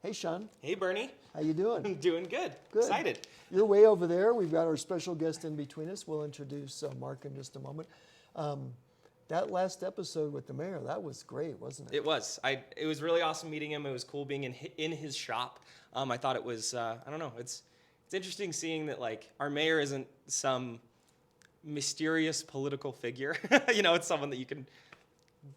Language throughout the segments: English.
Hey, Sean. Hey, Bernie. How you doing? I'm doing good. Good. Excited. You're way over there. We've got our special guest in between us. We'll introduce Mark in just a moment. That last episode with the mayor, that was great, wasn't it? It was. It was really awesome meeting him. It was cool being in his shop. I thought it was. I don't know. It's interesting seeing that our mayor isn't some mysterious political figure. It's someone that you can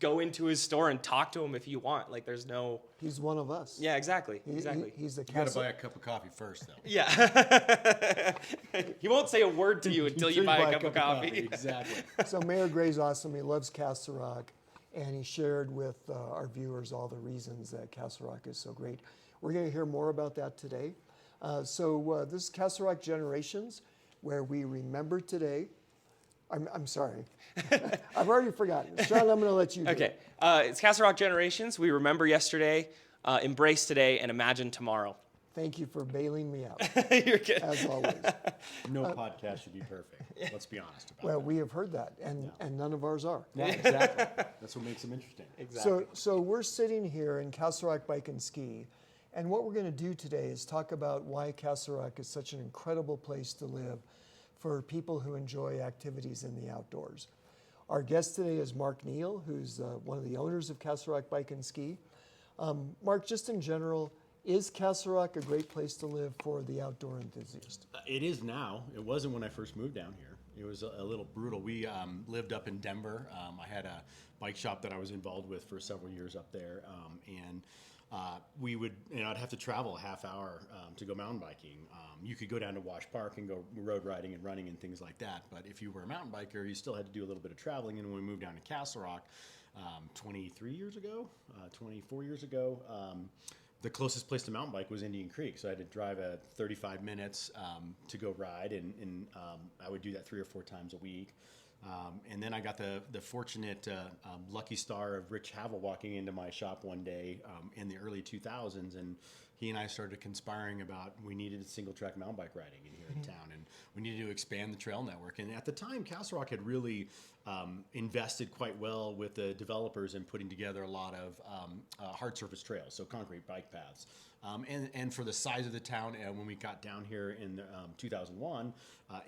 go into his store and talk to him if you want. There's no. He's one of us. Yeah, exactly. Exactly. He's the. You got to buy a cup of coffee first, though. Yeah. He won't say a word to you until you buy a cup of coffee. Exactly. So Mayor Gray's awesome. He loves Castle Rock, and he shared with our viewers all the reasons that Castle Rock is so great. We're going to hear more about that today. So this is Castle Rock Generations, where we remember today. I'm sorry. I've already forgotten. Sean, I'm going to let you do Okay. it. It's Castle Rock Generations. We remember yesterday, embrace today, and imagine tomorrow. Thank you for bailing me out, You're good. as always. No podcast should be perfect. Let's be honest about Well, we have heard that, and none of ours are. that. Yeah, exactly. That's what makes them interesting. Exactly. So we're sitting here in Castle Rock Bike and Ski, and what we're going to do today is talk about why Castle Rock is such an incredible place to live for people who enjoy activities in the outdoors. Our guest today is Mark Neel, who's one of the owners of Castle Rock Bike and Ski. Mark, just in general, is Castle Rock a great place to live for the outdoor enthusiast? It is now. It wasn't when I first moved down here. It was a little brutal. We lived up in Denver. I had a bike shop that I was involved with for several years up there, and we would, I'd have to travel a half hour to go mountain biking. You could go down to Wash Park and go road riding and running and things like that. But if you were a mountain biker, you still had to do a little bit of traveling. And when we moved down to Castle Rock 24 years ago, the closest place to mountain bike was Indian Creek. So I had to drive 35 minutes to go ride. And I would do that 3 or 4 times a week. And then I got the fortunate lucky star of Rich Havel walking into my shop one day in the early 2000s, and he and I started conspiring about we needed single track mountain bike riding in here in town, and we needed to expand the trail network. And at the time, Castle Rock had really invested quite well with the developers in putting together a lot of hard surface trails, so concrete bike paths. And for the size of the town, when we got down here in 2001,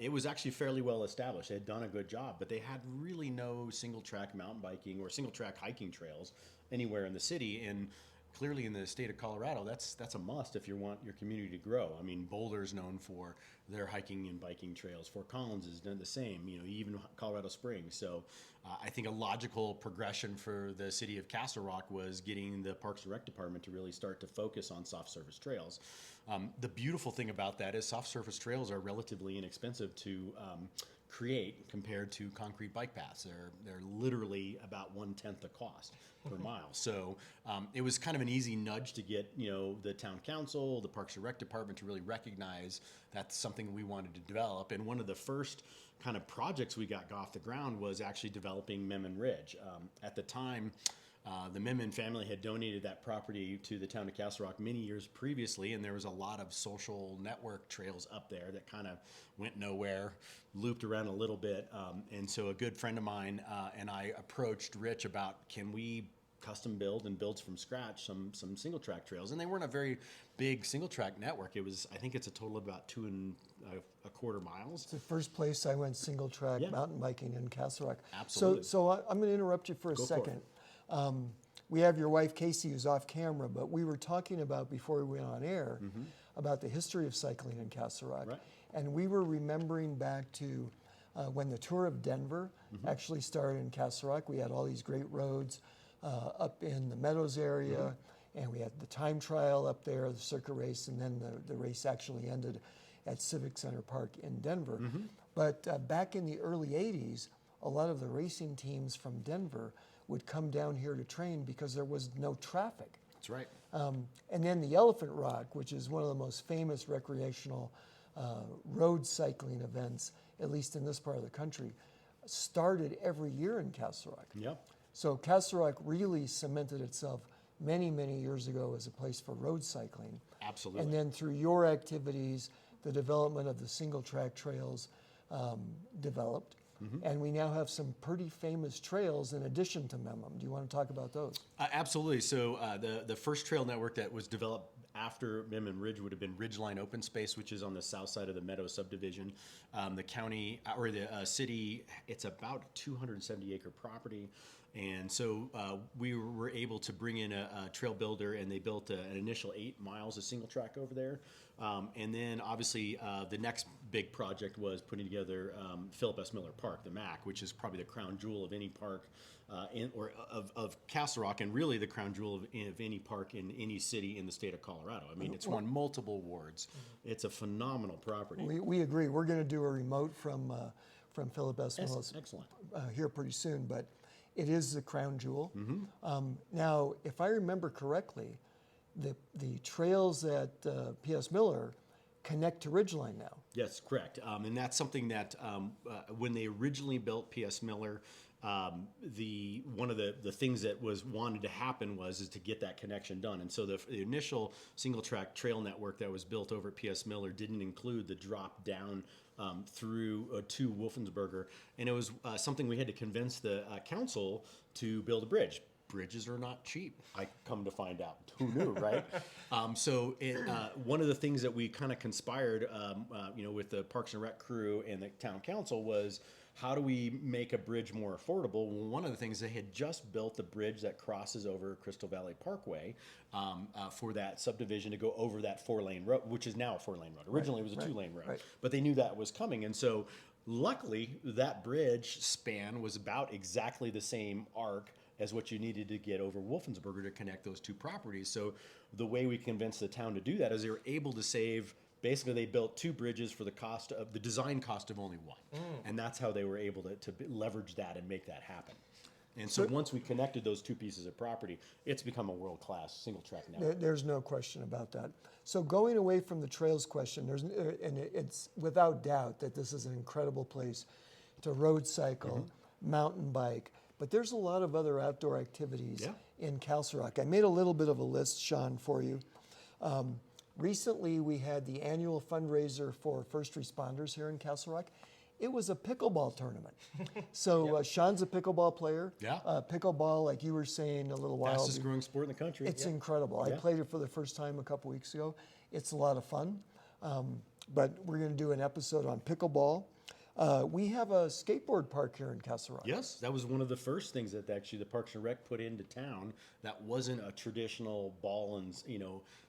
it was actually fairly well established. They had done a good job, but they had really no single track mountain biking or single track hiking trails anywhere in the city. And clearly in the state of Colorado, that's a must if you want your community to grow. I mean, Boulder's known for their hiking and biking trails. Fort Collins has done the same, even Colorado Springs. So I think a logical progression for the city of Castle Rock was getting the Parks and Rec Department to really start to focus on soft surface trails. The beautiful thing about that is soft surface trails are relatively inexpensive to create compared to concrete bike paths. They're literally about 1/10 the cost per mile. So it was kind of an easy nudge to get the town council, the Parks and Rec Department to really recognize that's something we wanted to develop. And one of the first kind of projects we got off the ground was actually developing Memon Ridge. At the time, the Memon family had donated that property to the town of Castle Rock many years previously, and there was a lot of social network trails up there that kind of went nowhere, looped around a little bit. And so a good friend of mine and I approached Rich about, can we custom build from scratch some single track trails? And they weren't a very big single track network. I think it's a total of about 2.25 miles. It's the first place I went single track mountain biking in Castle Rock. Absolutely. So I'm going to interrupt you for a second. We have your wife, Casey, who's off camera, but we were talking about, before we went on air, about the history of cycling in Castle Rock. Right. And we were remembering back to when the Tour of Denver actually started in Castle Rock. We had all these great roads up in the Meadows area, and we had the time trial up there, the circuit race, and then the race actually ended at Civic Center Park in Denver. But back in the early 80s, a lot of the racing teams from Denver would come down here to train because there was no traffic. That's right. And then the Elephant Rock, which is one of the most famous recreational road cycling events, at least in this part of the country, started every year in Castle Rock. Yep. So Castle Rock really cemented itself many, many years ago as a place for road cycling. Absolutely. And then through your activities, the development of the single track trails developed. And we now have some pretty famous trails in addition to Memon. Do you want to talk about those? Absolutely. So the first trail network that was developed after Midland Ridge would have been Ridgeline Open Space, which is on the south side of the Meadow subdivision. The county or the city, it's about 270-acre property. And so we were able to bring in a trail builder, and they built an initial 8 miles of single track over there. And then obviously the next big project was putting together Philip S. Miller Park, the MAC, which is probably the crown jewel of any park of Castle Rock, and really the crown jewel of any park in any city in the state of Colorado. I mean, it's won multiple awards. It's a phenomenal property. We agree. We're going to do a remote from Philip S. Miller's Excellent. here pretty soon, but it is the crown jewel. Now, if I remember correctly, the trails at P.S. Miller connect to Ridgeline now. Yes, correct. And that's something that when they originally built P.S. Miller, one of the things that was wanted to happen is to get that connection done. And so the initial single track trail network that was built over at P.S. Miller didn't include the drop down through to Wolfensberger, and it was something we had to convince the council to build a bridge. Bridges are not cheap. I come to find out. Who knew, right? One of the things that we kind of conspired, with the Parks and Rec crew and the town council was, how do we make a bridge more affordable? Well, one of the things, they had just built the bridge that crosses over Crystal Valley Parkway for that subdivision to go over that 4-lane road, which is now a 4-lane road. Originally, it was a 2-lane road, but they knew that was coming, and so luckily that bridge span was about exactly the same arc as what you needed to get over Wolfensberger to connect those two properties. So the way we convinced the town to do that is they were able to save. Basically, they built 2 bridges for the design cost of only 1. And that's how they were able to leverage that and make that happen. And so once we connected those 2 pieces of property, it's become a world-class single-track network. There's no question about that. So going away from the trails question, it's without doubt that this is an incredible place to road cycle, mountain bike, but there's a lot of other outdoor activities in Castle Rock. I made a little bit of a list, Sean, for you. Recently, we had the annual fundraiser for first responders here in Castle Rock. It was a pickleball tournament. So Sean's a pickleball player. Yeah. Pickleball, like you were saying a little while ago. Fastest growing sport in the country. It's incredible. I played it for the first time a couple weeks ago. It's a lot of fun. But we're going to do an episode on pickleball. We have a skateboard park here in Castle Rock. Yes, that was one of the first things that actually the Parks and Rec put into town that wasn't a traditional ball and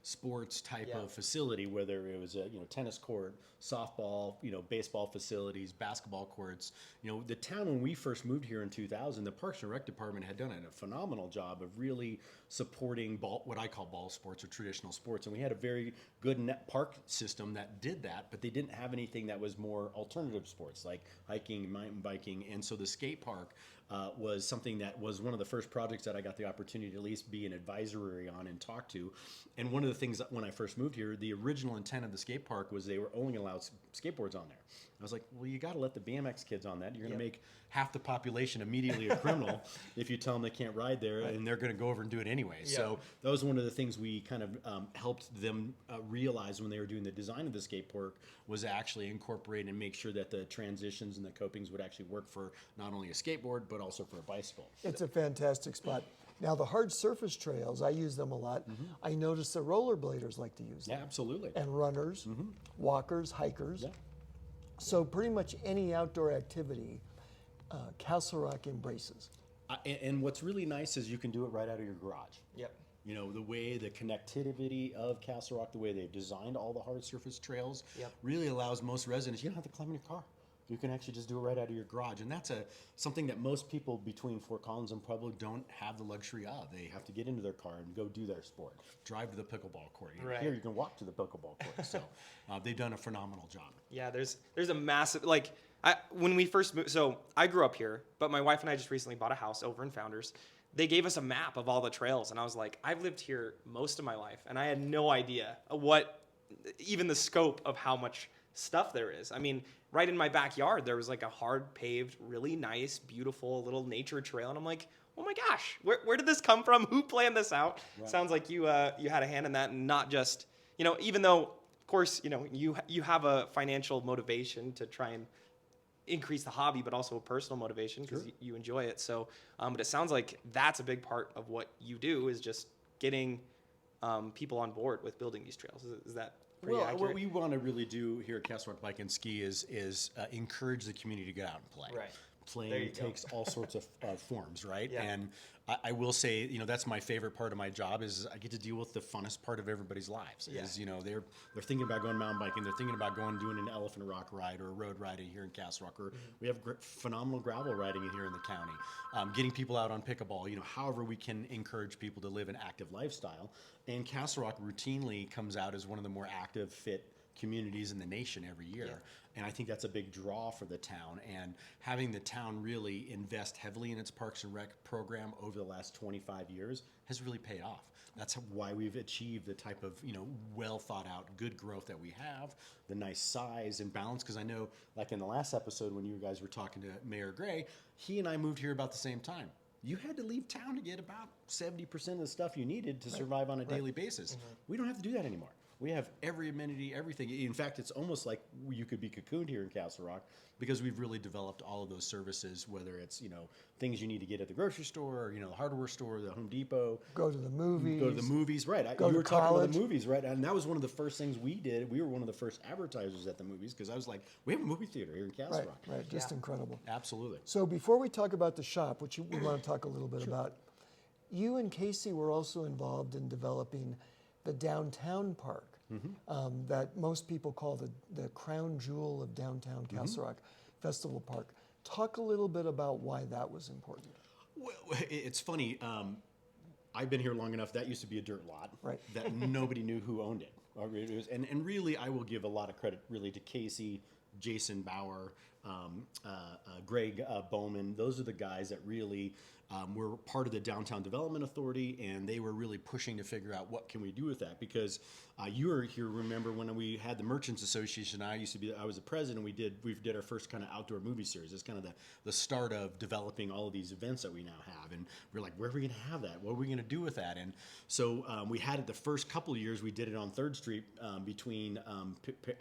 sports type of facility, whether it was a tennis court, softball, baseball facilities, basketball courts. The town, when we first moved here in 2000, the Parks and Rec department had done a phenomenal job of really supporting what I call ball sports or traditional sports, and we had a very good net park system that did that, but they didn't have anything that was more alternative sports like hiking, mountain biking, and so the skate park was something that was one of the first projects that I got the opportunity to at least be an advisory on and talk to. And one of the things that when I first moved here, the original intent of the skate park was they were only allowed skateboards on there. I was like, well, you got to let the BMX kids on that. You're going to make half the population immediately a criminal if you tell them they can't ride there, and they're going to go over and do it anyway. So that was one of the things we kind of helped them realize when they were doing the design of the skate park, was actually incorporate and make sure that the transitions and the copings would actually work for not only a skateboard, but also for a bicycle. It's a fantastic spot. Now, the hard surface trails, I use them a lot. I notice the rollerbladers like to use them. Yeah, absolutely. And runners, walkers, hikers. Yeah. So pretty much any outdoor activity, Castle Rock embraces. And what's really nice is you can do it right out of your garage. Yep. The way the connectivity of Castle Rock, the way they've designed all the hard surface trails, really allows most residents, you don't have to climb in your car. You can actually just do it right out of your garage. And that's something that most people between Fort Collins and Pueblo don't have the luxury of. They have to get into their car and go do their sport. Drive to the pickleball court. Here you can walk to the pickleball court. So they've done a phenomenal job. Yeah, there's a massive, when we first moved, so I grew up here, but my wife and I just recently bought a house over in Founders. They gave us a map of all the trails, and I was like, I've lived here most of my life, and I had no idea even the scope of how much stuff there is. I mean, right in my backyard, there was like a hard paved, really nice, beautiful little nature trail. And I'm like, oh my gosh, where did this come from? Who planned this out? Right. Sounds like you had a hand in that, and not just, even though, of course, you have a financial motivation to try and increase the hobby, but also a personal motivation because you enjoy it. So, but it sounds like that's a big part of what you do, is just getting people on board with building these trails. Is that pretty Well, accurate? what we want to really do here at Castle Rock Bike and Ski is encourage the community to get out and play. Right. There Playing you go. takes all sorts of forms, right? Yeah. And I will say, that's my favorite part of my job is I get to deal with the funnest part of everybody's lives. Yeah. Is they're thinking about going mountain biking, they're thinking about going doing an Elephant Rock ride or a road riding here in Castle Rock, or we have phenomenal gravel riding in here in the county. Getting people out on pickleball, however we can encourage people to live an active lifestyle. And Castle Rock routinely comes out as one of the more active, fit communities in the nation every year. Yeah. And I think that's a big draw for the town. And having the town really invest heavily in its Parks and Rec program over the last 25 years has really paid off. That's why we've achieved the type of, well thought out, good growth that we have, the nice size and balance. Because I know, like in the last episode when you guys were talking to Mayor Gray, he and I moved here about the same time. You had to leave town to get about 70% of the stuff you needed to survive on a daily basis. We don't have to do that anymore. We have every amenity, everything. In fact, it's almost like you could be cocooned here in Castle Rock because we've really developed all of those services, whether it's, things you need to get at the grocery store, or, the hardware store, the Home Depot. Go to the movies. Go to the movies, right. Go You to were talking about college. the movies, right? And that was one of the first things we did. We were one of the first advertisers at the movies because I was like, we have a movie theater here in Castle Rock. Right, just incredible. Absolutely. So before we talk about the shop, which we want to talk a little bit about, you and Casey were also involved in developing the downtown park that most people call the crown jewel of downtown Castle Rock, Festival Park. Talk a little bit about why that was important. Well, it's funny. I've been here long enough. That used to be a dirt lot Right. that nobody knew who owned it. And really, I will give a lot of credit really to Casey, Jason Bauer, Greg Bowman. Those are the guys that really were part of the Downtown Development Authority, and they were really pushing to figure out what can we do with that. Because you were here, remember, when we had the Merchants Association. I was the president. We did our first kind of outdoor movie series. It's kind of the start of developing all of these events that we now have. And we're like, where are we going to have that? What are we going to do with that? And so we had it the first couple of years. We did it on 3rd Street between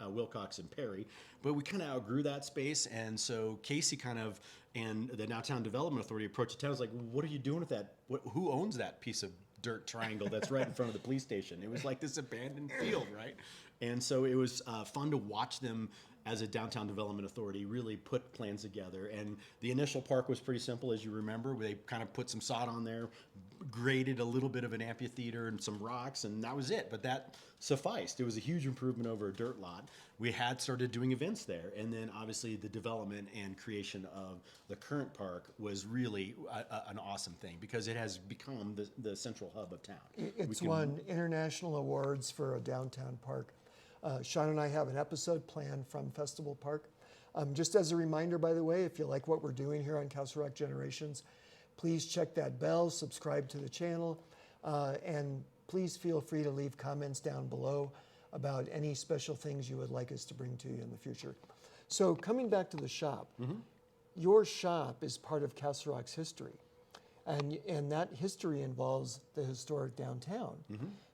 Wilcox and Perry. But we kind of outgrew that space. And so Casey and the Downtown Development Authority approached the town. I was like, what are you doing with that? Who owns that piece of dirt triangle that's right in front of the police station? It was like this abandoned field, right? And so it was fun to watch them as a Downtown Development Authority really put plans together. And the initial park was pretty simple, as you remember. They kind of put some sod on there, graded a little bit of an amphitheater and some rocks, and that was it. But that sufficed. It was a huge improvement over a dirt lot. We had started doing events there, and then obviously the development and creation of the current park was really an awesome thing because it has become the central hub of town. It's won international awards for a downtown park. Sean and I have an episode planned from Festival Park. Just as a reminder, by the way, if you like what we're doing here on Castle Rock Generations, please check that bell, subscribe to the channel, and please feel free to leave comments down below about any special things you would like us to bring to you in the future. So coming back to the shop, your shop is part of Castle Rock's history. And that history involves the historic downtown.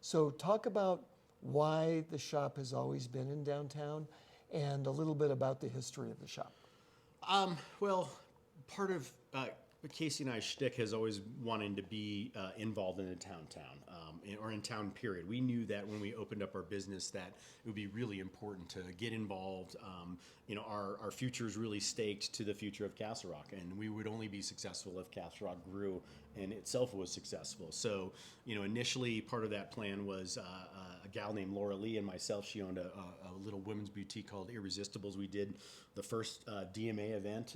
So talk about why the shop has always been in downtown and a little bit about the history of the shop. Well, part of Casey and I's shtick has always wanted to be involved in the town, or in town, period. We knew that when we opened up our business that it would be really important to get involved. Our future is really staked to the future of Castle Rock, and we would only be successful if Castle Rock grew and itself was successful. So, initially part of that plan was a gal named Laura Lee and myself. She owned a little women's boutique called Irresistibles. We did the first DMA event,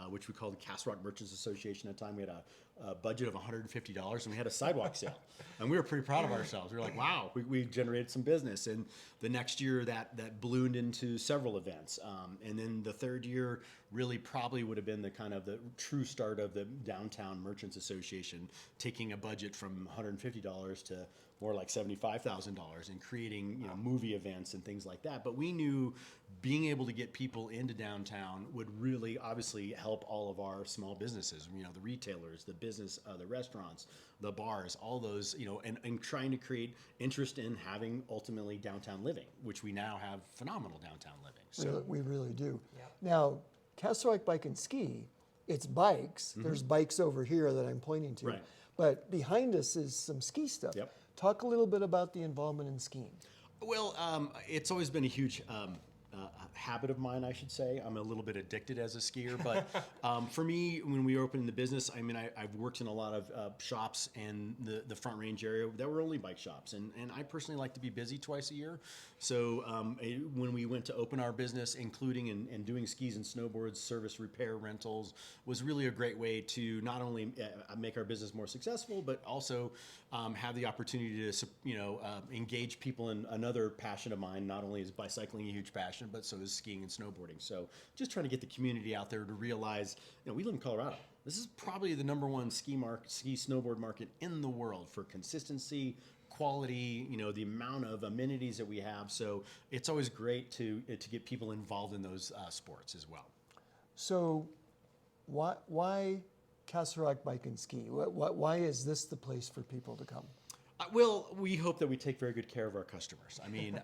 which we called the Castle Rock Merchants Association at the time. We had a budget of $150, and we had a sidewalk sale. And we were pretty proud of ourselves. We were like, wow, we generated some business. And the next year, that ballooned into several events. And then the third year really probably would have been the true start of the Downtown Merchants Association, taking a budget from $150 to more like $75,000 and creating movie events and things like that. But we knew being able to get people into downtown would really obviously help all of our small businesses, the retailers, the business, the restaurants, the bars, all those, and trying to create interest in having ultimately downtown living, which we now have phenomenal downtown living. So We really do. Now, Castle Rock Bike and Ski, it's bikes. There's bikes over here that I'm pointing to. Right. But behind us is some ski stuff. Yep. Talk a little bit about the involvement in skiing. Well, it's always been a huge habit of mine, I should say. I'm a little bit addicted as a skier, but for me, when we opened the business, I mean, I've worked in a lot of shops in the Front Range area that were only bike shops, and I personally like to be busy twice a year. So when we went to open our business, including and doing skis and snowboards, service, repair, rentals, was really a great way to not only make our business more successful, but also have the opportunity to engage people in another passion of mine. Not only is bicycling a huge passion, but so is skiing and snowboarding. So just trying to get the community out there to realize, we live in Colorado. This is probably the #1 ski snowboard market in the world for consistency, quality, the amount of amenities that we have. So it's always great to get people involved in those sports as well. So why Castle Rock Bike and Ski? Why is this the place for people to come? Well, we hope that we take very good care of our customers. I mean,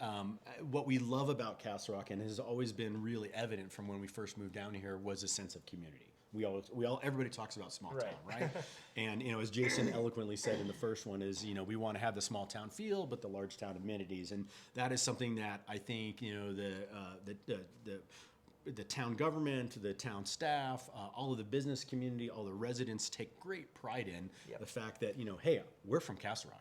what we love about Castle Rock, and has always been really evident from when we first moved down here, was a sense of community. Everybody talks about small town, right? And as Jason eloquently said in the first one, is we want to have the small town feel, but the large town amenities, and that is something that I think the town government, the town staff, all of the business community, all the residents take great pride in the fact that hey, we're from Castle Rock.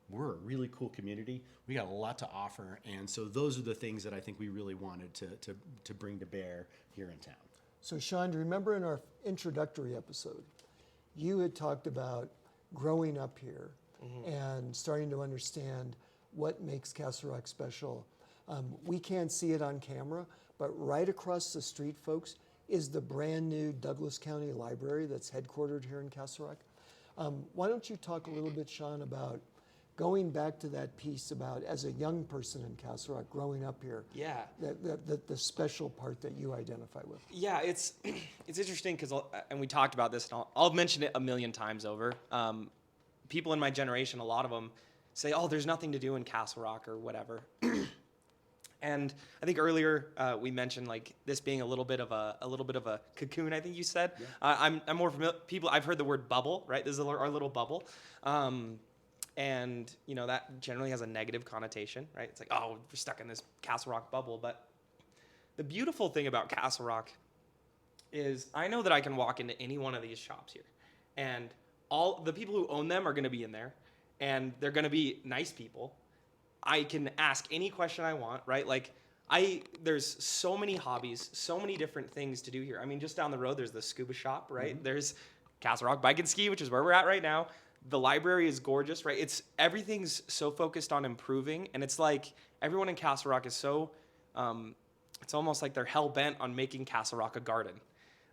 We're a really cool community. We got a lot to offer, and so those are the things that I think we really wanted to bring to bear here in town. So Sean, do you remember in our introductory episode, you had talked about growing up here and starting to understand what makes Castle Rock special. We can't see it on camera, but right across the street, folks, is the brand new Douglas County Library that's headquartered here in Castle Rock. Why don't you talk a little bit, Sean, about going back to that piece about, as a young person in Castle Rock, growing up here, the special part that you identify with. Yeah, it's interesting because, and we talked about this, and I'll mention it a million times over. People in my generation, a lot of them say, "Oh, there's nothing to do in Castle Rock" or whatever. And I think earlier we mentioned like this being a little bit of a cocoon. I think you said. Yeah. I'm more familiar. I've heard the word bubble, right? This is our little bubble. And that generally has a negative connotation, right? It's like, oh, we're stuck in this Castle Rock bubble. But the beautiful thing about Castle Rock is I know that I can walk into any one of these shops here, and all the people who own them are going to be in there, and they're going to be nice people. I can ask any question I want, right? Like there's so many hobbies, so many different things to do here. I mean, just down the road, there's the scuba shop, right? Mm-hmm. There's Castle Rock Bike and Ski, which is where we're at right now. The library is gorgeous, right? Everything's so focused on improving, and it's like everyone in Castle Rock is so, it's almost like they're hell-bent on making Castle Rock a garden.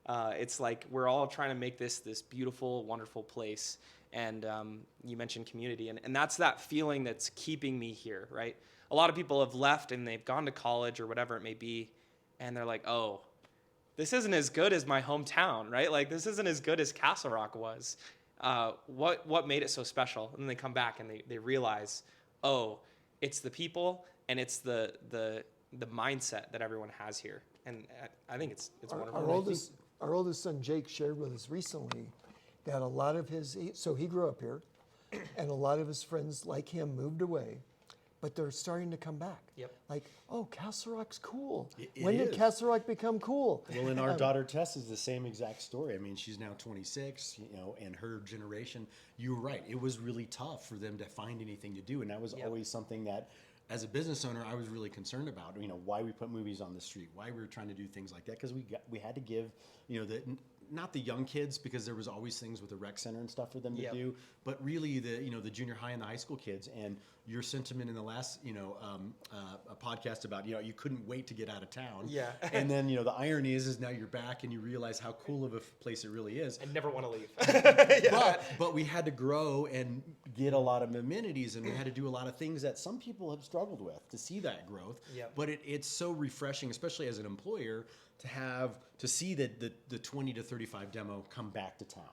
It's like we're all trying to make this beautiful, wonderful place. And you mentioned community, and that's that feeling that's keeping me here, right? A lot of people have left and they've gone to college or whatever it may be, and they're like, oh, this isn't as good as my hometown, right? Like this isn't as good as Castle Rock was. What made it so special? And then they come back and they realize, oh, it's the people and it's the mindset that everyone has here. And I think it's wonderful. Our oldest son Jake shared with us recently that a lot of he grew up here, and a lot of his friends like him moved away, but they're starting to come back. Yep. Like, oh, Castle Rock's cool. It when is. Did Castle Rock become cool? Well, and our daughter Tess is the same exact story. I mean, she's now 26, and her generation, you were right. It was really tough for them to find anything to do, and that was always something that, as a business owner, I was really concerned about. Why we put movies on the street, why we were trying to do things like that, because we had to give, not the young kids, because there was always things with the rec center and stuff for them to do, but really the junior high and the high school kids. And your sentiment in the last a podcast about you couldn't wait to get out of town. Yeah. And then the irony is now you're back and you realize how cool of a place it really is. I never want to leave. But we had to grow and get a lot of amenities, and we had to do a lot of things that some people have struggled with to see that growth. Yep. But it's so refreshing, especially as an employer, to see that the 20 to 35 demo come back to town.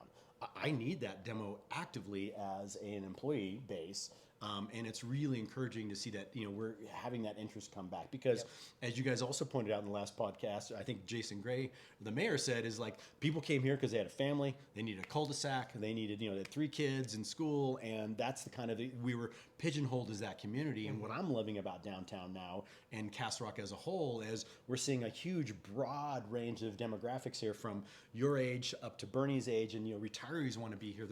I need that demo actively as an employee base. And it's really encouraging to see that we're having that interest come back, because as you guys also pointed out in the last podcast, I think Jason Gray, the mayor, said is like people came here because they had a family, they needed a cul-de-sac, they needed they had 3 kids in school, and that's the kind of we were pigeonholed as that community. And what I'm loving about downtown now and Castle Rock as a whole is we're seeing a huge, broad range of demographics here, from your age up to Bernie's age, and retirees want to be here.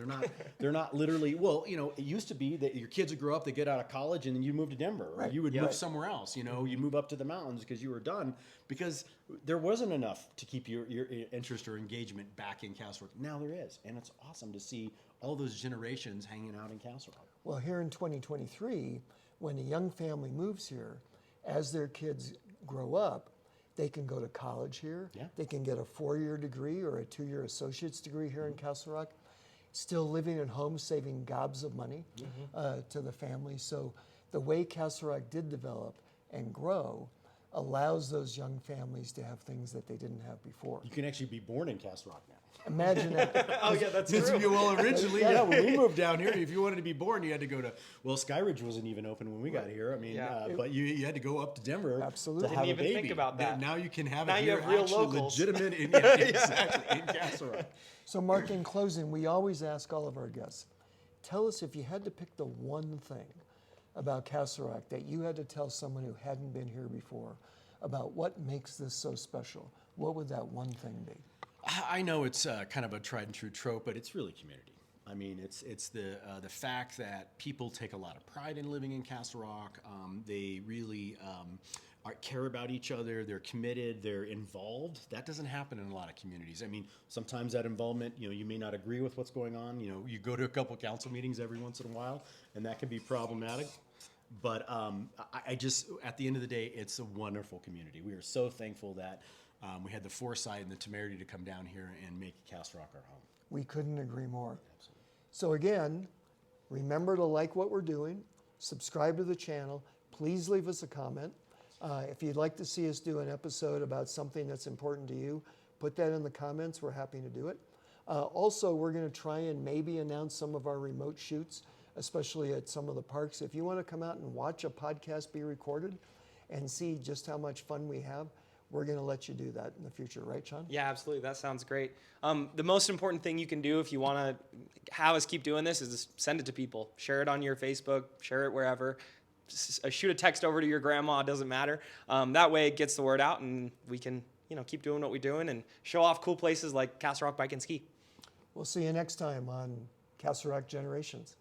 They're not literally. Well, it used to be that your kids would grow up, they get out of college, and then you move to Denver, or you would move somewhere else. You'd move up to the mountains because you were done, because there wasn't enough to keep your interest or engagement back in Castle Rock. Now there is, and it's awesome to see all those generations hanging out in Castle Rock. Well, here in 2023, when a young family moves here, as their kids grow up, they can go to college here. Yeah. They can get a 4-year degree or a 2-year associate's degree here in Castle Rock, still living at home, saving gobs of money to the family. So the way Castle Rock did develop and grow allows those young families to have things that they didn't have before. You can actually be born in Castle Rock now. Imagine that. Oh yeah, that's true. Well, originally, when we moved down here, if you wanted to be born, you had to go to, Skyridge wasn't even open when we got here. I mean, but you had to go up to Denver Absolutely. to have Didn't a even baby. think about that. Now you can have Now it you here, have real actually locals. legitimate exactly, in Castle Rock. So, Mark, in closing, we always ask all of our guests, tell us if you had to pick the one thing about Castle Rock that you had to tell someone who hadn't been here before about what makes this so special, what would that one thing be? I know it's kind of a tried and true trope, but it's really community. I mean, it's the fact that people take a lot of pride in living in Castle Rock. They really care about each other. They're committed. They're involved. That doesn't happen in a lot of communities. I mean, sometimes that involvement, you may not agree with what's going on. You go to a couple council meetings every once in a while, and that can be problematic. But I just, at the end of the day, it's a wonderful community. We are so thankful that we had the foresight and the temerity to come down here and make Castle Rock our home. We couldn't agree more. Absolutely. So again, remember to like what we're doing, subscribe to the channel, please leave us a comment. If you'd like to see us do an episode about something that's important to you, put that in the comments, we're happy to do it. Also, we're gonna try and maybe announce some of our remote shoots, especially at some of the parks. If you wanna come out and watch a podcast be recorded and see just how much fun we have, we're going to let you do that in the future, right, Sean? Yeah, absolutely. That sounds great. The most important thing you can do if you want to have us keep doing this is just send it to people. Share it on your Facebook, share it wherever. Shoot a text over to your grandma, it doesn't matter. That way it gets the word out and we can keep doing what we're doing and show off cool places like Castle Rock Bike and Ski. We'll see you next time on Castle Rock Generations.